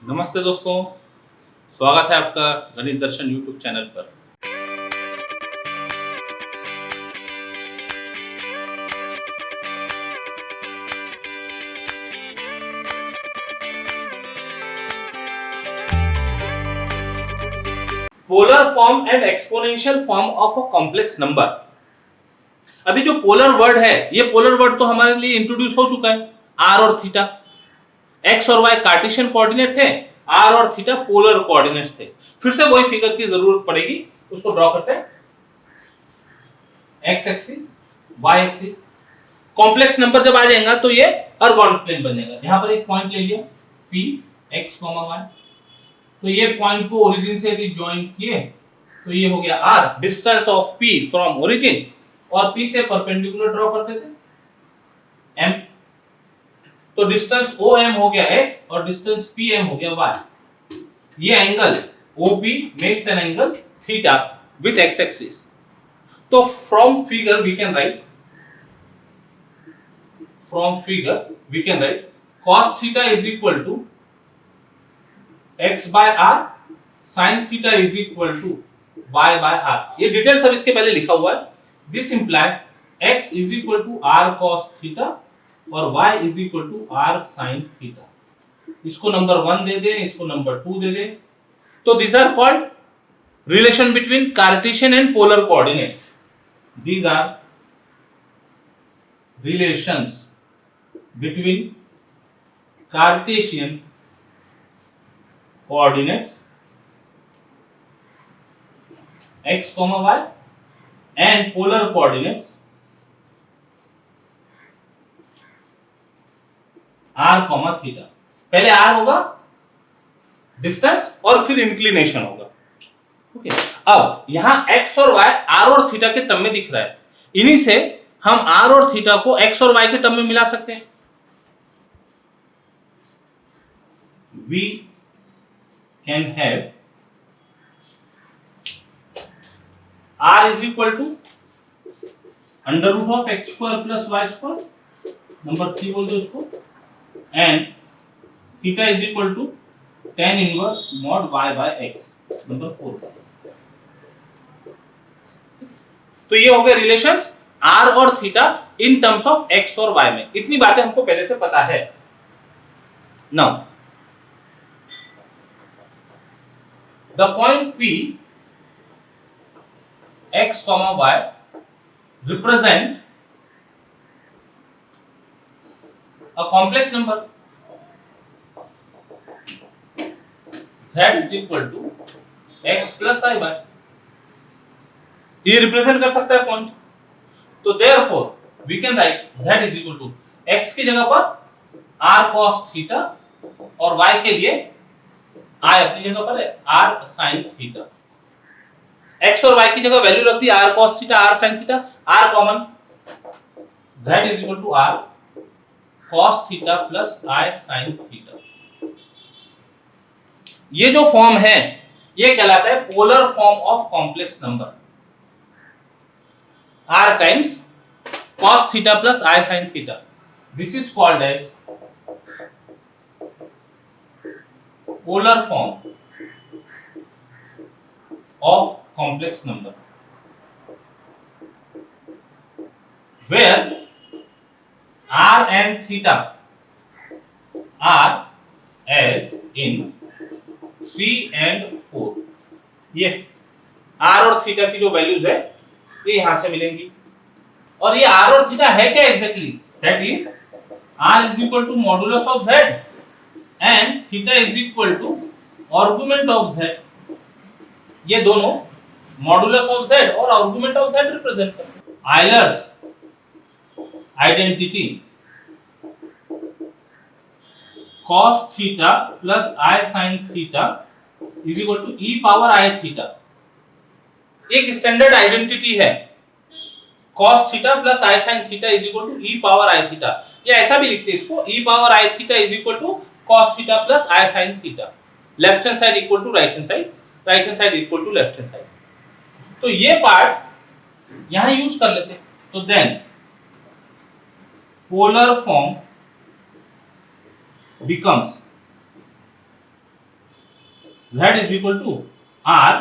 नमस्ते दोस्तों, स्वागत है आपका गणित दर्शन यूट्यूब चैनल पर। Polar form and exponential form of a complex number. अभी जो पोलर वर्ड है, ये पोलर वर्ड तो हमारे लिए इंट्रोड्यूस हो चुका है। आर और थीटा, एक्स और वाई कार्टेशियन कोऑर्डिनेट थे, आर और थीटा पोलर कोऑर्डिनेट्स थे। फिर से वही फिगर की जरूरत पड़ेगी, उसको ड्रॉ करते हैं। X axis, Y axis, complex number जब आ जाएगा तो ये अर्गोन प्लेन बन जाएगा। यहां पर एक पॉइंट ले लिया P x, y, तो ये पॉइंट को ओरिजिन से यदि ज्वाइन किए तो ये हो गया r, distance of P from origin, और P से परपेंडिकुलर ड्रॉ करते थे m, तो डिस्टेंस OM हो गया x और डिस्टेंस PM हो गया y। ये angle OP makes an angle theta with x axis. तो from figure we can write cos theta is equal to x by r, sin theta is equal to y by r। ये detail सब इसके पहले लिखा हुआ है। This implied x is equal to r cos theta और y is equal to r sin theta। इसको number 1 दे दें, इसको नंबर 2 दे दें। तो these are called relation between Cartesian and polar coordinates। These are relations between Cartesian coordinates x, y and polar coordinates r, theta. पहले r होगा distance और फिर inclination होगा। ओके, अब यहां x और y r और थीटा के टर्म में दिख रहा है। इन्हीं से हम r और थीटा को x और y के टर्म में मिला सकते हैं। We can have r is equal to under root of x square plus y square, number 3 बोल दो उसको, and theta is equal to tan inverse mod y by x, number 4। तो ये हो गए रिलेशंस r और theta in terms of x और y में। इतनी बातें हमको पहले से पता है। Now the point P x, y represent a complex number z is equal to x plus i y। ये रिप्रेजेंट कर सकता है पॉइंट। तो therefore we can write z is equal to x की जगह पर r cos थीटा और y के लिए I अपनी जगह पर है r sin थीटा। x और y की जगह वैल्यू रख दी r cos theta, r sin theta, r common, z is equal to r cos theta plus I sin theta. ये जो फॉर्म है ये कहलाता है polar form of complex number. r times cos theta plus I sin theta, this is called as polar form of complex number, where r and theta are as in 3 and 4। ये r और theta की जो values है ये यहां से मिलेंगी। और ये r और थीटा है क्या exactly? That is r is equal to modulus of z and theta is equal to argument of z। ये दोनों मॉडुलस ऑफ z और आर्गुमेंट ऑफ z रिप्रेजेंट करते हैं। Euler's identity cos theta plus I sin theta is equal to e power I theta एक standard identity है। cos theta plus I sin theta is equal to e power I theta. या ऐसा भी लिखते हैं इसको, e power I theta is equal to cos theta plus I sin theta. Left hand side equal to right hand side, right hand side equal to left hand side. तो ये part यहां use कर लेते हैं। तो then polar form becomes z is equal to r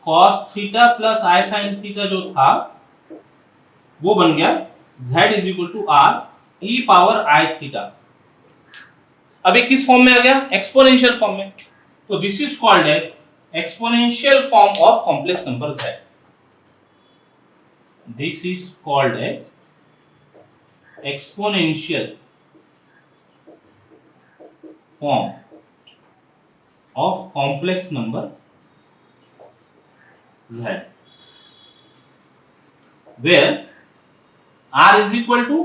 cos theta plus i sin theta जो था वो बन गया z is equal to r e power i theta. अब ये किस फॉर्म में आ गया? एक्सपोनेंशियल फॉर्म में। तो this is called as exponential form of complex number z। This is called as exponential form of complex number z, where r is equal to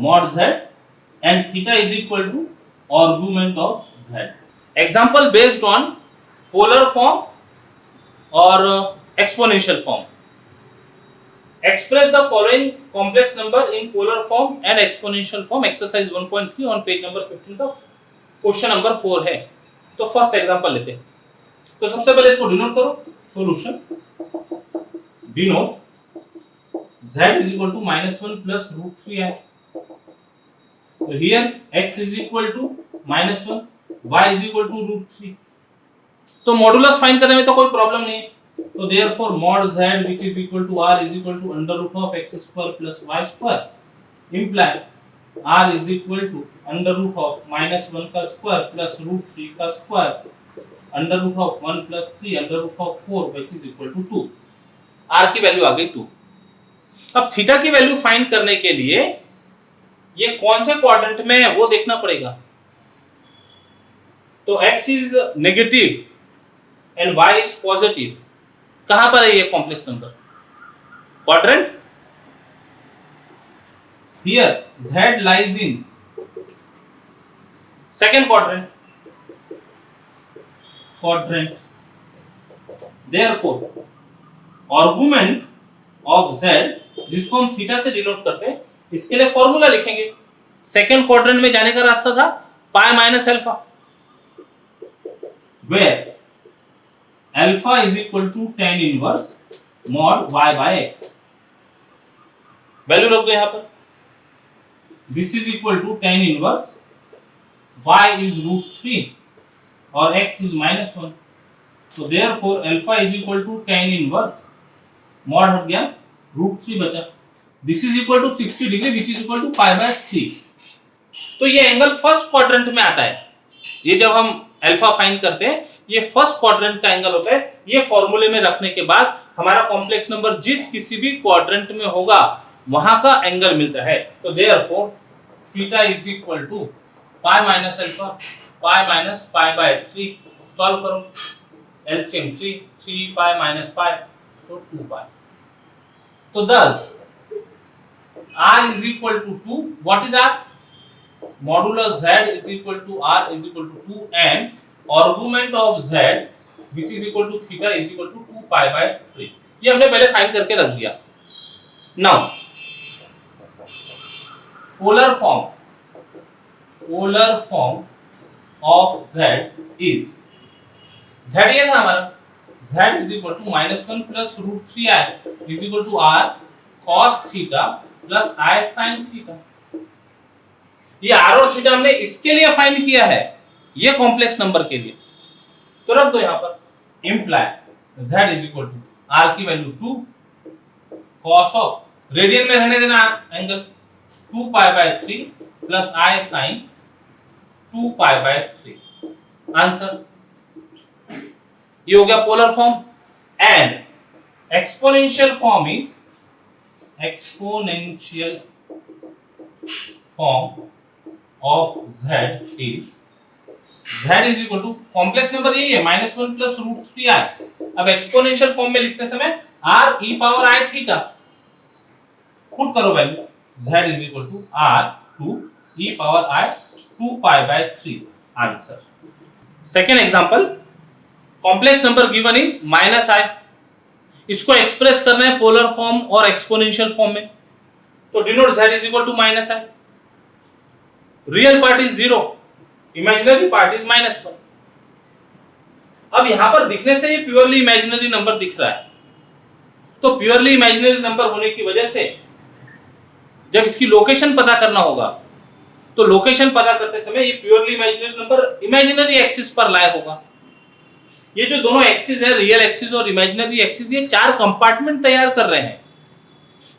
mod z and theta is equal to argument of z. Example based on polar form or exponential form. Express the following complex number in polar form and exponential form. Exercise 1.3 on page number 15 का question number 4 है। तो first example लेते हैं। तो सबसे पहले इसको denote करो। Solution denote z is equal to -1 plus √3i। तो here x is equal to -1, y is equal to √3। तो मॉडुलस फाइंड करने में तो कोई प्रॉब्लम नहीं है। तो therefore mod z which is equal to r is equal to under root of x square plus y square imply r is equal to under root of -1 का square plus √3 का square under root of 1 plus 3 under root of 4 which is equal to 2। r की value आ गई 2। अब theta की value find करने के लिए ये कौन से क्वाड्रेंट में है वो देखना पड़ेगा। तो x is negative and y is positive. कहां पर है ये complex number? Quadrant here z lies in second quadrant therefore argument of z जिसको हम थीटा से डिनोट करते हैं इसके लिए फॉर्मूला लिखेंगे। सेकंड क्वाड्रेंट में जाने का रास्ता था pi minus alpha, where alpha is equal to tan inverse mod y by x। Value रख दो यहां पर। This is equal to tan inverse y is √3 और x is -1। So therefore alpha is equal to tan inverse mod हट गया √3 बचा। This is equal to 60 degree which is equal to pi by 3। तो ये एंगल फर्स्ट क्वाड्रेंट में आता है। ये जब हम अल्फा फाइंड करते हैं ये फर्स्ट क्वाड्रेंट का एंगल होता है। ये फॉर्मूले में रखने के बाद हमारा कॉम्प्लेक्स नंबर जिस किसी भी क्वाड्रेंट में होगा वहां का एंगल मिलता है। तो therefore theta is equal to pi minus alpha pi minus pi by 3। Solve करो एलसीएम 3 पाई माइनस पाई तो 2 पाई। तो thus r is equal to 2। what is r? modulus z is equal to r is equal to 2 and argument of z which is equal to theta is equal to 2 pi by 3। ये हमने पहले find करके रख दिया। Now polar form of z is z ये था हमारा z is equal to -1 plus √3i is equal to r cos theta plus i sin theta। ये r और थीटा हमने इसके लिए फाइंड किया है, ये कॉम्प्लेक्स नंबर के लिए। तो रख दो यहां पर imply z is equal to r की वैल्यू 2 cos ऑफ रेडियन में रहने देना angle 2 pi by 3 plus I sin 2 pi by 3। Answer ये हो गया polar form. And exponential form is exponential form of z is z is equal to complex number यही है -1 plus √3i। अब exponential form में लिखते समय r e power i theta put करो value z is equal to r 2 e power I 2 pi by 3। Answer. Second example complex number given is -i। इसको express करना है पोलर फॉर्म और exponential form में। तो denote z is equal to -i। Real part is 0, imaginary part is -1। अब यहां पर दिखने से ये प्योरली इमेजिनरी नंबर दिख रहा है। तो प्योरली इमेजिनरी नंबर होने की वजह से जब इसकी लोकेशन पता करना होगा तो लोकेशन पता करते समय ये purely imaginary number imaginary axis पर लाया होगा। ये जो दोनों एक्सिस है, रियल एक्सिस और इमेजिनरी एक्सिस, ये चार कंपार्टमेंट तैयार कर रहे हैं।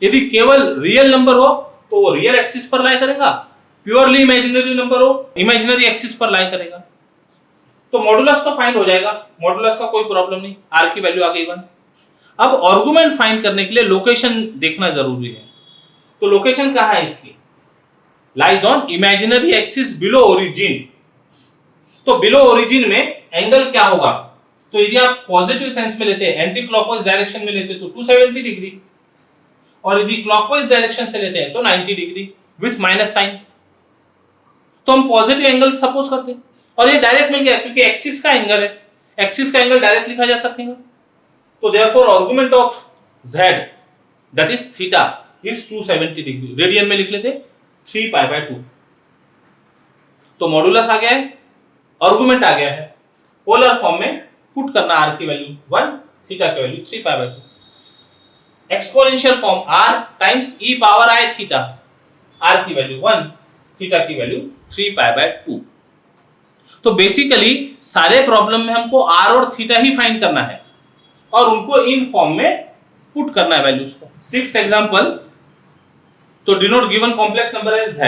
यदि केवल रियल नंबर हो तो वो रियल एक्सिस पर लाई करेगा, प्योरली इमेजिनरी नंबर हो इमेजिनरी एक्सिस पर लाई करेगा। तो मॉडुलस तो फाइंड हो जाएगा, मॉडुलस का कोई प्रॉब्लम नहीं, आर की वैल्यू आ गई 1। अब आर्गुमेंट फाइंड करने के लिए लोकेशन देखना जरूरी है। तो लोकेशन कहाँ है इसकी? Lies on imaginary axis below origin. तो बिलो ओरिजिन में एंगल क्या होगा? तो यदि आप पॉजिटिव सेंस में लेते हैं, एंटी क्लॉकवाइज डायरेक्शन में लेते हैं तो 270 डिग्री, और यदि क्लॉकवाइज डायरेक्शन से लेते हैं तो 90 डिग्री विथ माइनस साइन। तो हम पॉजिटिव एंगल सपोज करते हैं, और ये डायरेक्ट मिल गया क्योंकि एक्सिस का एंगल है, एक्सिस का एंगल डायरेक्ट लिखा जा सकेगा। तो therefore argument of z that is theta is 270 degree. Radian में लिख लेते 3 पाई बाय 2। तो मॉडुलस आ गया है, आर्गुमेंट आ गया है, पोलर फॉर्म में पुट करना r की वैल्यू 1, थीटा की value 3 pi by 2। Exponential form r times e power i theta, r की वैल्यू 1, थीटा की वैल्यू 3 पाई बाय 2। तो बेसिकली सारे प्रॉब्लम में हमको r और थीटा ही फाइंड करना है और उनको इन फॉर्म में पुट करना है वैल्यूज को। 6th एग्जांपल, तो डिनोट गिवन कॉम्प्लेक्स नंबर है z।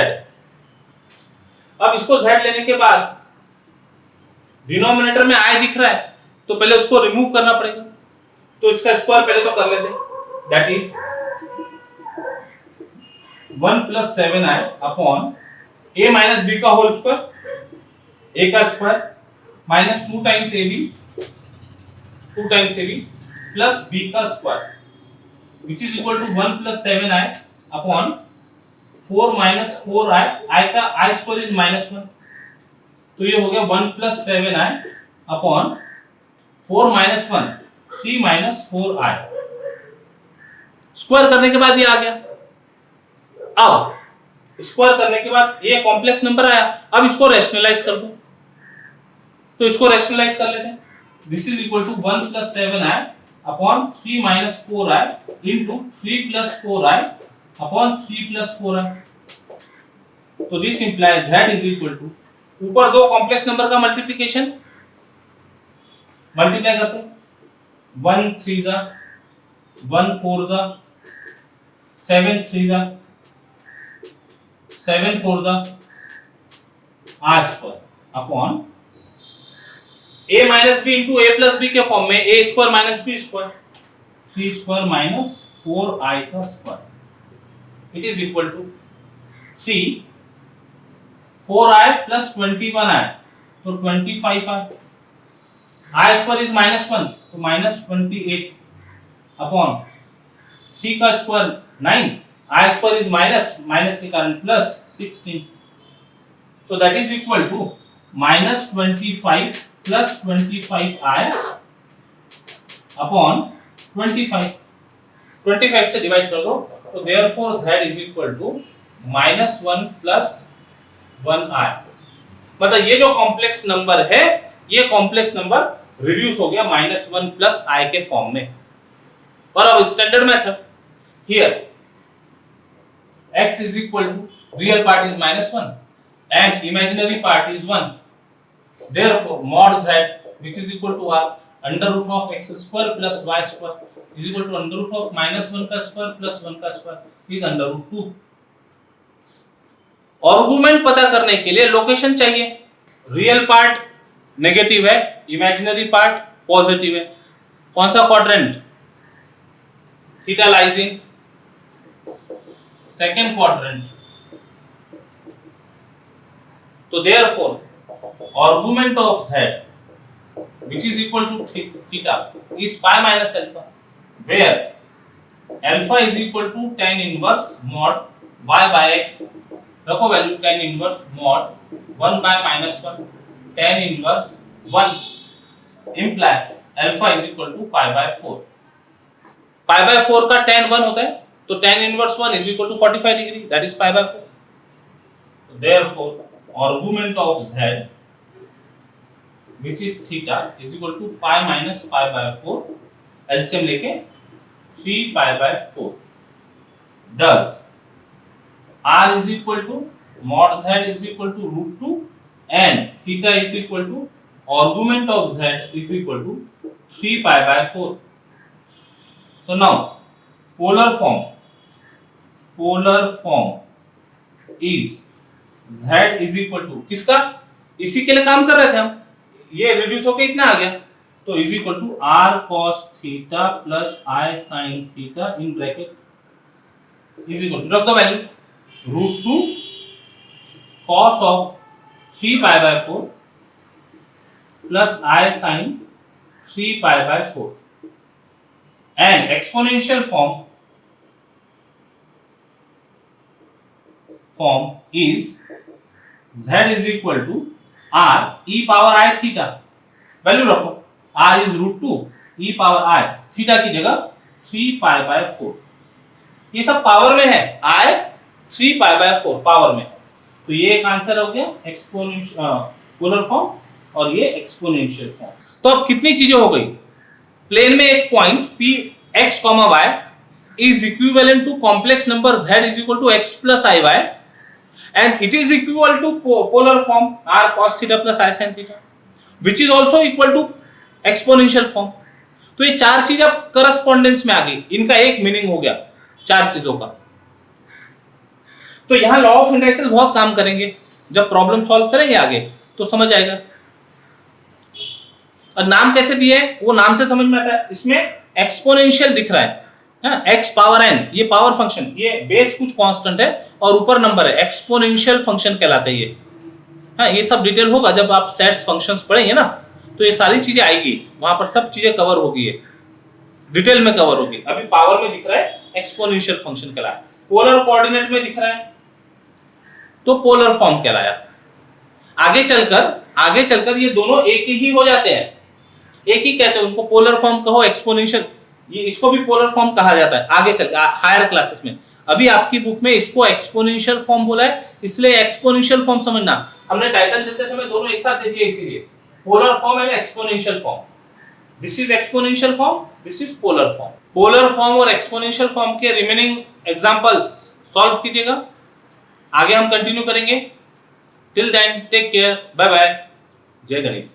अब इसको z लेने के बाद डिनोमिनेटर में i दिख रहा है तो पहले उसको रिमूव करना पड़ेगा। तो इसका स्क्वायर पहले तो कर लेते, that is 1 + 7i upon a minus b का होल स्क्वायर, a का square minus 2 times ab plus b का square which is equal to 1 + 7i upon 4 - 4i, i का i स्क्वायर इज -1। तो ये हो गया 1 + 7i अपॉन 4 - 1 3 - 4i। स्क्वायर करने के बाद ये आ गया। अब स्क्वायर करने के बाद ये कॉम्प्लेक्स नंबर आया, अब इसको रैशनलाइज कर दो। तो इसको रैशनलाइज कर लेते हैं। This is equal to 1 + 7i upon 3 - 4i into 3 + 4i upon 3 + 4i। तो this implies z is equal to, ऊपर दो कॉम्प्लेक्स नंबर का मल्टीप्लिकेशन मल्टीप्लाई करते हैं, 1 3 जा 1 4 जा 7 3 जा 7 4 जा r square upon a minus b into a plus b के फॉर्म में a square minus b square 3 square minus 4i का square it is equal to 3 4i plus 21i तो 25i, i स्क्वायर इज -1 तो -28 upon 3 का square 9, i square is minus के कारण plus 16। तो that is equal to -25 plus 25i upon 25 से divide कर दो। तो therefore z is equal to -1 plus 1i। मतलब ये जो कॉम्प्लेक्स नंबर है, ये कॉम्प्लेक्स नंबर रिड्यूस हो गया -1 प्लस i के फॉर्म में। और अब standard method, here x is equal to real part is -1 and imaginary part is 1, therefore mod z which is equal to r under root of x square plus y square is equal to under root of -1 का square plus 1 का square is under root 2। Argument पता करने के लिए location चाहिए। Real part negative है, imaginary part positive है। कौन सा quadrant? Theta lies in second quadrant. तो therefore argument of z which is equal to theta is pi minus alpha, where alpha is equal to tan inverse mod y by x। रखो value tan inverse mod 1 by -1 tan inverse 1 imply alpha is equal to pi by 4। pi by 4 का tan 1 होता है तो tan inverse 1 is equal to 45 degree, that is pi by 4। so therefore argument of z which is theta is equal to pi minus pi by 4, LCM लेके 3 pi by 4, thus r is equal to mod z is equal to root 2 and theta is equal to argument of z is equal to 3 pi by 4. So now polar form is z is equal to किसका, इसी के लिए काम कर रहे थे हम, ये रिड्यूस होके इतना आ गया, तो is equal to r cos theta plus i sin theta in bracket is equal to, रख दो value, √2 cos of 3 pi by 4 plus i sin 3 pi by 4 and exponential form is z is equal to r e power i theta, value रखो, r is √2 e power i theta की जगह 3 pi by 4, ये सब power में है, i 3 pi by 4 power में, तो ये एक आंसर हो गया एक्सपोनेंशियल पोलर फॉर्म और ये एक्सपोनेंशियल फॉर्म। तो अब कितनी चीजें हो गई, प्लेन में एक point p x, y is equivalent to complex number z is equal to x plus i y and it is equal to polar form r cos theta plus i sin theta which is also equal to exponential form। तो ये चार चीज अब correspondence में आ गई, इनका एक meaning हो गया चार चीजों का। तो यहां लॉ ऑफ इंडाइसेस बहुत काम करेंगे, जब प्रॉब्लम सॉल्व करेंगे आगे तो समझ आएगा। और नाम कैसे दिए हैं वो नाम से समझ में आता है, इसमें एक्सपोनेंशियल दिख रहा है, x पावर n, ये पावर फंक्शन, ये बेस कुछ कांस्टेंट है और ऊपर नंबर है, एक्सपोनेंशियल फंक्शन कहलाता है ये। ये सब डिटेल होगा जब आप सेट्स फंक्शंस पढ़ेंगे ना, तो ये सारी चीजें आएगी, वहां पर सब चीजें कवर होगी, ये डिटेल में कवर होगी। अभी पावर में दिख रहा है एक्सपोनेंशियल फंक्शन कहलाया, पोलर कोऑर्डिनेट में दिख रहा है तो पोलर फॉर्म कहलाया। आगे चलकर ये दोनों एक ही हो जाते हैं, एक ही कहते हैं उनको, पोलर फॉर्म कहो एक्सपोनेंशियल, ये इसको भी पोलर फॉर्म कहा जाता है आगे चल हायर क्लासेस में। अभी आपकी बुक में इसको एक्सपोनेंशियल फॉर्म बोला है, इसलिए एक्सपोनेंशियल फॉर्म समझना, हमने टाइटल देते समय दोनों एक साथ दे दिया, इसीलिए polar form and exponential form. This is exponential form, this is polar form. Polar form और एक्सपोनेंशियल फॉर्म के रिमेनिंग एग्जांपल्स सॉल्व कीजिएगा, आगे हम कंटिन्यू करेंगे। Till then take care, bye bye, जय गणित।